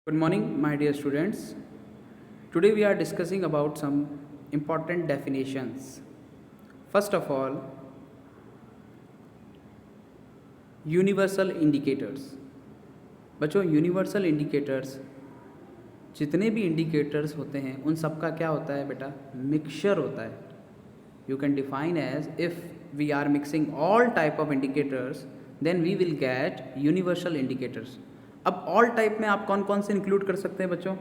Good morning, my dear students. Today we are discussing about some important definitions. First of all, universal indicators. बच्चों universal indicators जितने भी indicators होते हैं उन सब का क्या होता है बेटा? मिक्सचर होता है. You can define as if we are mixing all type of indicators then we will get universal indicators. अब ऑल टाइप में आप कौन कौन से इंक्लूड कर सकते हैं बच्चों?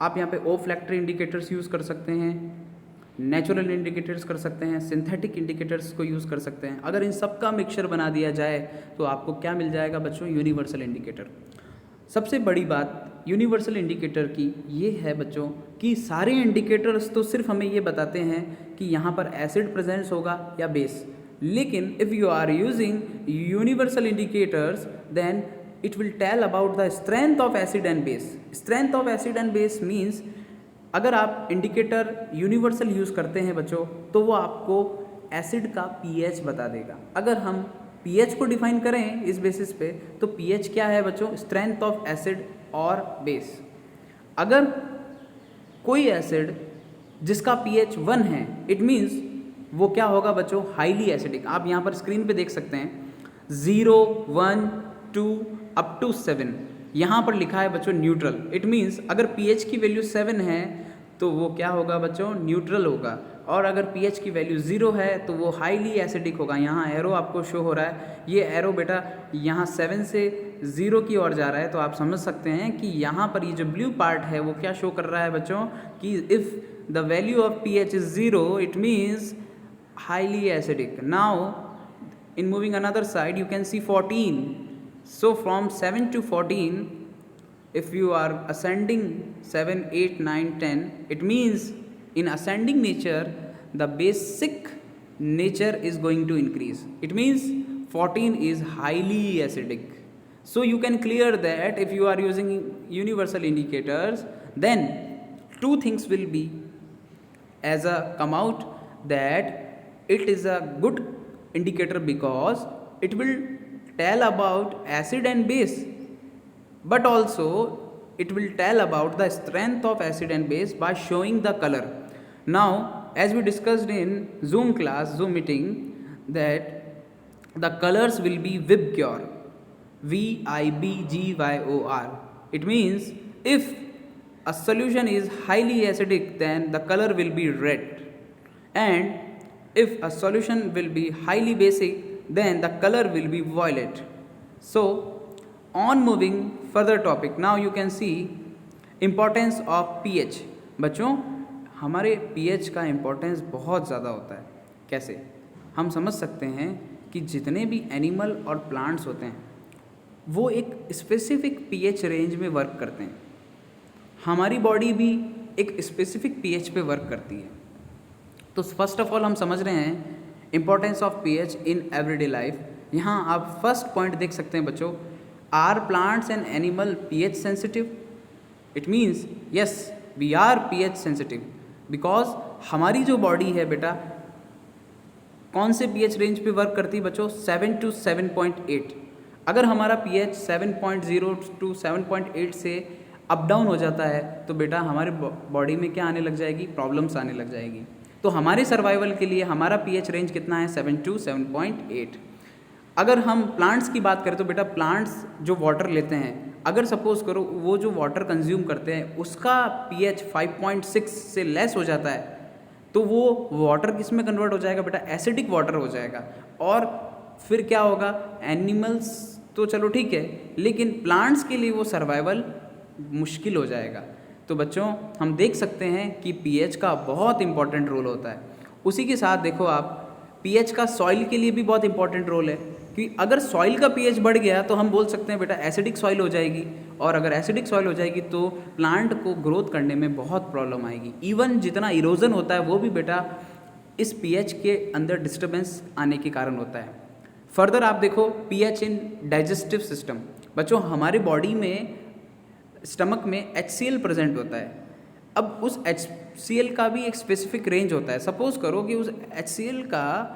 आप यहाँ पे ओ फ्लैक्टर इंडिकेटर्स यूज़ कर सकते हैं, नेचुरल इंडिकेटर्स कर सकते हैं, सिंथेटिक इंडिकेटर्स को यूज़ कर सकते हैं. अगर इन सब का मिक्सचर बना दिया जाए तो आपको क्या मिल जाएगा बच्चों? Universal indicator. सबसे बड़ी बात यूनिवर्सल इंडिकेटर की ये है बच्चों कि सारे इंडिकेटर्स तो सिर्फ हमें ये बताते हैं कि यहाँ पर एसिड प्रेजेंस होगा या बेस, लेकिन if you are using universal indicators then it will tell about the strength of acid and base. Strength of acid and base means अगर आप इंडिकेटर यूनिवर्सल यूज़ करते हैं बच्चों तो वो आपको एसिड का पीएच बता देगा. अगर हम पीएच को डिफाइन करें इस बेसिस पे तो पीएच क्या है बच्चों? स्ट्रेंथ ऑफ एसिड और बेस. अगर कोई एसिड जिसका पीएच 1 है इट मीन्स वो क्या होगा बच्चों? Highly acidic. आप यहाँ पर स्क्रीन पे देख सकते हैं 0, 1, 2 अप टू 7. यहाँ पर लिखा है बच्चों न्यूट्रल. इट मीन्स अगर पीएच की वैल्यू 7 है तो वो क्या होगा बच्चों? न्यूट्रल होगा. और अगर पीएच की वैल्यू 0 है तो वो हाईली एसिडिक होगा. यहाँ एरो आपको शो हो रहा है, ये एरो बेटा यहाँ 7 से 0 की ओर जा रहा है. तो आप समझ सकते हैं कि यहाँ पर ये जो ब्लू पार्ट है वो क्या शो कर रहा है बच्चों कि if the value of pH is 0 it means highly acidic. Now in moving another side you can see 14. So from 7 to 14 if you are ascending 7, 8, 9, 10 it means in ascending nature the basic nature is going to increase. It means 14 is highly acidic. So you can clear that if you are using universal indicators then two things will be as a come out that it is a good indicator because it will tell about acid and base, but also it will tell about the strength of acid and base by showing the color. Now as we discussed in Zoom class, Zoom meeting, that the colors will be Vibgyor, Vibgyor. It means if a solution is highly acidic then the color will be red, and if a solution will be highly basic then the color will be violet. So on moving further topic, now you can see importance of pH. बच्चों हमारे pH का importance बहुत ज़्यादा होता है. कैसे? हम समझ सकते हैं कि जितने भी एनिमल और प्लांट्स होते हैं वो एक स्पेसिफिक pH रेंज में वर्क करते हैं. हमारी बॉडी भी एक स्पेसिफिक pH पे वर्क करती है. तो फर्स्ट ऑफ ऑल हम समझ रहे हैं importance of pH in everyday life. यहाँ आप फर्स्ट पॉइंट देख सकते हैं बच्चों, are plants and animal pH sensitive? It means yes we are pH sensitive because हमारी जो बॉडी है बेटा कौन से पीएच रेंज पे वर्क करती है बच्चों? 7 to 7.8. अगर हमारा पीएच 7.0 to 7.8 से अप डाउन हो जाता है तो बेटा हमारे बॉडी में क्या आने लग जाएगी? प्रॉब्लम्स आने लग जाएगी. तो हमारे सर्वाइवल के लिए हमारा पीएच रेंज कितना है? 7 to 7.8. अगर हम प्लांट्स की बात करें तो बेटा प्लांट्स जो वाटर लेते हैं, अगर सपोज करो वो जो वाटर कंज्यूम करते हैं उसका पीएच 5.6 से लेस हो जाता है तो वो वाटर किस में कन्वर्ट हो जाएगा बेटा? एसिडिक वाटर हो जाएगा. और फिर क्या होगा? एनिमल्स तो चलो ठीक है, लेकिन प्लांट्स के लिए वो सर्वाइवल मुश्किल हो जाएगा. तो बच्चों हम देख सकते हैं कि पीएच का बहुत इंपॉर्टेंट रोल होता है. उसी के साथ देखो आप पीएच का सॉइल के लिए भी बहुत इंपॉर्टेंट रोल है कि अगर सॉइल का पीएच बढ़ गया तो हम बोल सकते हैं बेटा एसिडिक सॉइल हो जाएगी, और अगर एसिडिक सॉइल हो जाएगी तो प्लांट को ग्रोथ करने में बहुत प्रॉब्लम आएगी. इवन जितना इरोजन होता है वो भी बेटा इस पीएच के अंदर डिस्टर्बेंस आने के कारण होता है. फर्दर आप देखो पीएच इन डाइजेस्टिव सिस्टम. बच्चों हमारे बॉडी में स्टमक में HCl प्रेजेंट होता है. अब उस HCl का भी एक स्पेसिफिक रेंज होता है. सपोज करो कि उस HCl का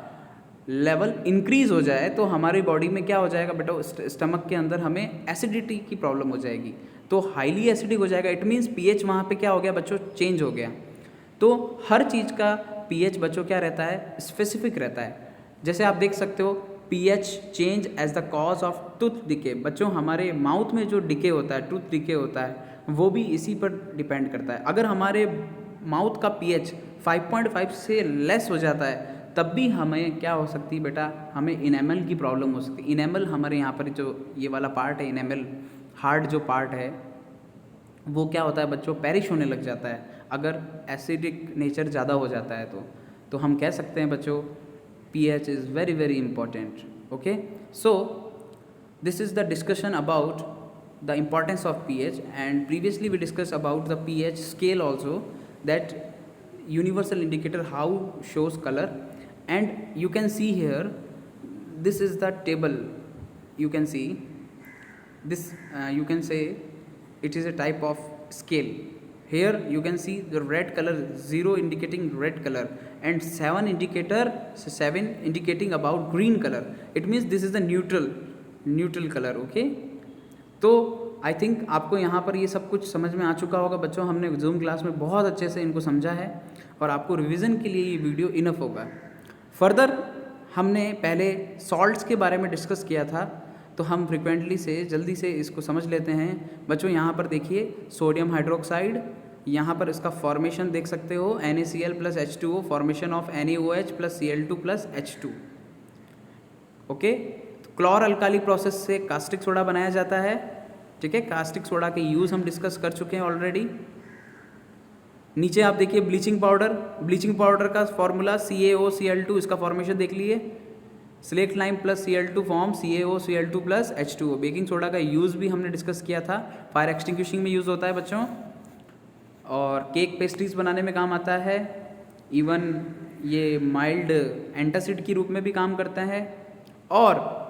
लेवल इंक्रीज हो जाए तो हमारी बॉडी में क्या हो जाएगा बेटा? स्टमक के अंदर हमें एसिडिटी की प्रॉब्लम हो जाएगी. तो हाईली एसिडिक हो जाएगा। इट मीन्स पीएच वहाँ पे क्या हो गया बच्चों, चेंज हो गया। तो हर चीज़ का पीएच बच्चों क्या रहता है, स्पेसिफिक रहता है। जैसे आप देख सकते हो pH change as the cause of tooth decay. बच्चों हमारे माउथ में जो डिके होता है, टूथ डिके होता है, वो भी इसी पर डिपेंड करता है। अगर हमारे माउथ का पीएच 5.5 से लेस हो जाता है तब भी हमें क्या हो सकती है बेटा, हमें इनेमल की प्रॉब्लम हो सकती है। इनेमल हमारे यहाँ पर जो ये वाला पार्ट है, इनेमल हार्ड जो पार्ट है, वो क्या होता है बच्चों, पेरिश होने लग जाता है अगर एसिडिक नेचर ज़्यादा हो जाता है। तो हम कह सकते हैं बच्चों pH is very very important. Okay, so this is the discussion about the importance of pH, and previously we discussed about the pH scale also, that universal indicator how shows color. And you can see here, this is the table. You can see this, you can say it is a type of scale. Here you can see the red color, 0 indicating red color and 7 indicating about green color. It means this is the neutral color. Okay, तो I think आपको यहाँ पर ये सब कुछ समझ में आ चुका होगा बच्चों। हमने जूम क्लास में बहुत अच्छे से इनको समझा है और आपको रिवीजन के लिए ये वीडियो इनफ होगा। फर्दर हमने पहले सॉल्ट्स के बारे में डिस्कस किया था, तो हम फ्रिक्वेंटली से जल्दी से इसको समझ लेते हैं बच्चों। यहाँ पर देखिए सोडियम हाइड्रोक्साइड, यहाँ पर इसका फॉर्मेशन देख सकते हो NaCl plus H2O, formation of NaOH plus Cl2 plus H2। Okay, chlor alkali process से कास्टिक सोडा बनाया जाता है। ठीक है, कास्टिक सोडा के यूज़ हम डिस्कस कर चुके हैं ऑलरेडी। नीचे आप देखिए ब्लीचिंग पाउडर का फॉर्मूला CaOCl2, इसका फॉर्मेशन देख लिए। Slaked lime plus Cl2 form CaOCl2 plus H2O। Baking soda का यूज़ भी हमने डिस्कस किया था, फायर एक्सटिंग्विशिंग में यूज़ होता है बच्चों, और केक पेस्ट्रीज बनाने में काम आता है। इवन ये माइल्ड एंटासिड के रूप में भी काम करता है। और